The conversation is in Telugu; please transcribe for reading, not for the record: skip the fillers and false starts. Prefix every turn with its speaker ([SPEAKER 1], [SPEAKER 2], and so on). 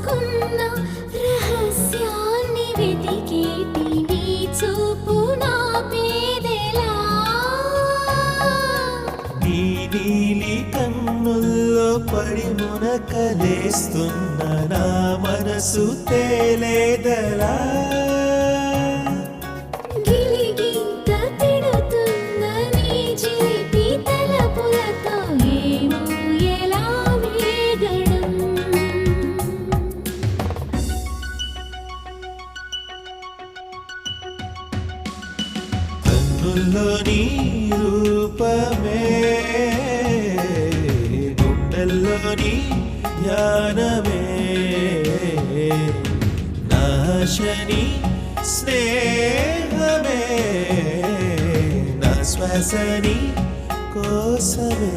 [SPEAKER 1] దాచుకున్న రహస్యాన్ని వెతికేటి నీ చూపు నా పేదెలా
[SPEAKER 2] నీ నీలి కన్నుల్లో పడి మునకలేస్తున్న నా మనసు తేలేదలా
[SPEAKER 1] గిలిగింత తిడుతున్న నీ చిలిపి తలపులతో ఏమో ఎలా వేగడం
[SPEAKER 2] కన్నుల్లోని రూపమే గుండెల్లోని ధ్యానమే నాశని స్నేహమే నా శ్వాసని కోసమే